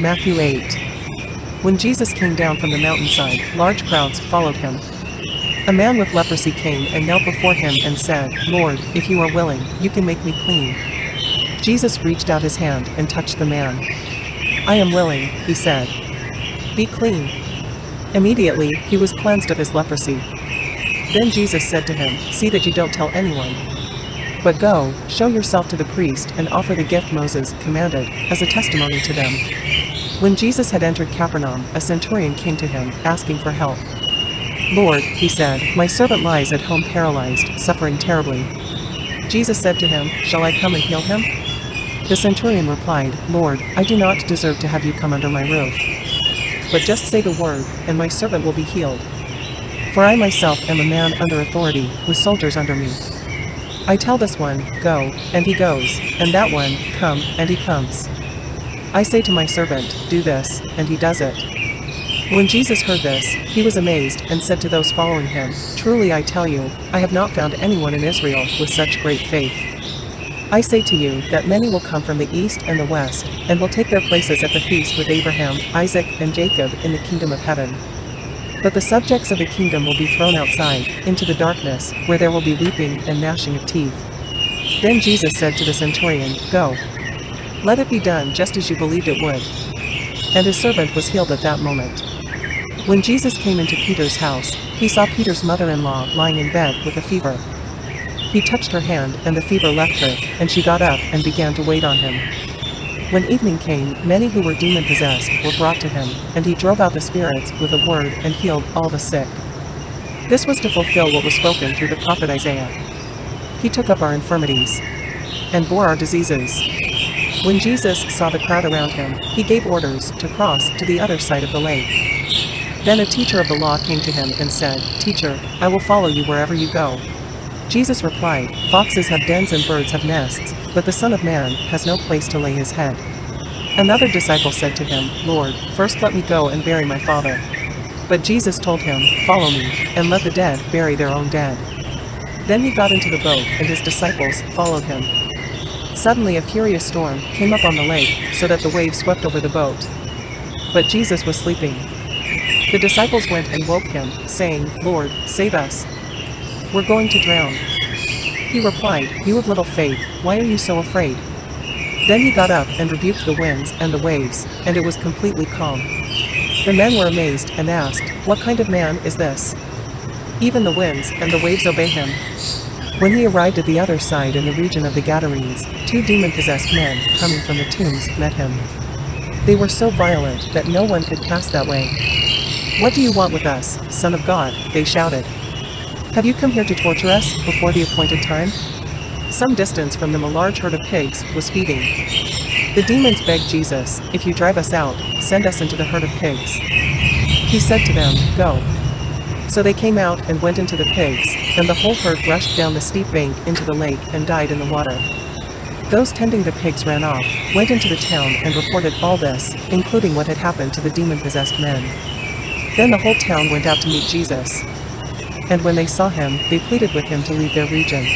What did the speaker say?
Matthew 8. When Jesus came down from the mountainside, large crowds followed him. A man with leprosy came and knelt before him and said, "Lord, if you are willing, you can make me clean." Jesus reached out his hand and touched the man. "I am willing," he said. "Be clean." Immediately, he was cleansed of his leprosy. Then Jesus said to him, "See that you don't tell anyone. But go, show yourself to the priest and offer the gift Moses commanded, as a testimony to them." When Jesus had entered Capernaum, a centurion came to him, asking for help. "Lord," he said, "my servant lies at home paralyzed, suffering terribly." Jesus said to him, "Shall I come and heal him?" The centurion replied, "Lord, I do not deserve to have you come under my roof. But just say the word, and my servant will be healed. For I myself am a man under authority, with soldiers under me. I tell this one, 'Go,' and he goes, and that one, 'Come,' and he comes. I say to my servant, 'Do this,' and he does it." When Jesus heard this, he was amazed and said to those following him, "Truly I tell you, I have not found anyone in Israel with such great faith. I say to you that many will come from the east and the west, and will take their places at the feast with Abraham, Isaac, and Jacob in the kingdom of heaven. But the subjects of the kingdom will be thrown outside, into the darkness, where there will be weeping and gnashing of teeth." Then Jesus said to the centurion, "Go. Let it be done just as you believed it would." And his servant was healed at that moment. When Jesus came into Peter's house, he saw Peter's mother-in-law lying in bed with a fever. He touched her hand, and the fever left her, and she got up and began to wait on him. When evening came, many who were demon-possessed were brought to him, and he drove out the spirits with a word and healed all the sick. This was to fulfill what was spoken through the prophet Isaiah. "He took up our infirmities and bore our diseases." When Jesus saw the crowd around him, he gave orders to cross to the other side of the lake. Then a teacher of the law came to him and said, "Teacher, I will follow you wherever you go." Jesus replied, "Foxes have dens and birds have nests, but the Son of Man has no place to lay his head." Another disciple said to him, "Lord, first let me go and bury my father." But Jesus told him, "Follow me, and let the dead bury their own dead." Then he got into the boat, and his disciples followed him. Suddenly a furious storm came up on the lake, so that the waves swept over the boat. But Jesus was sleeping. The disciples went and woke him, saying, "Lord, save us. We're going to drown." He replied, "You of little faith, why are you so afraid?" Then he got up and rebuked the winds and the waves, and it was completely calm. The men were amazed and asked, "What kind of man is this? Even the winds and the waves obey him." When he arrived at the other side in the region of the Gadarenes, 2 demon-possessed men, coming from the tombs, met him. They were so violent that no one could pass that way. "What do you want with us, Son of God?" they shouted. "Have you come here to torture us before the appointed time?" Some distance from them a large herd of pigs was feeding. The demons begged Jesus, "If you drive us out, send us into the herd of pigs." He said to them, "Go." So they came out and went into the pigs, and the whole herd rushed down the steep bank into the lake and died in the water. Those tending the pigs ran off, went into the town and reported all this, including what had happened to the demon-possessed men. Then the whole town went out to meet Jesus. And when they saw him, they pleaded with him to leave their region.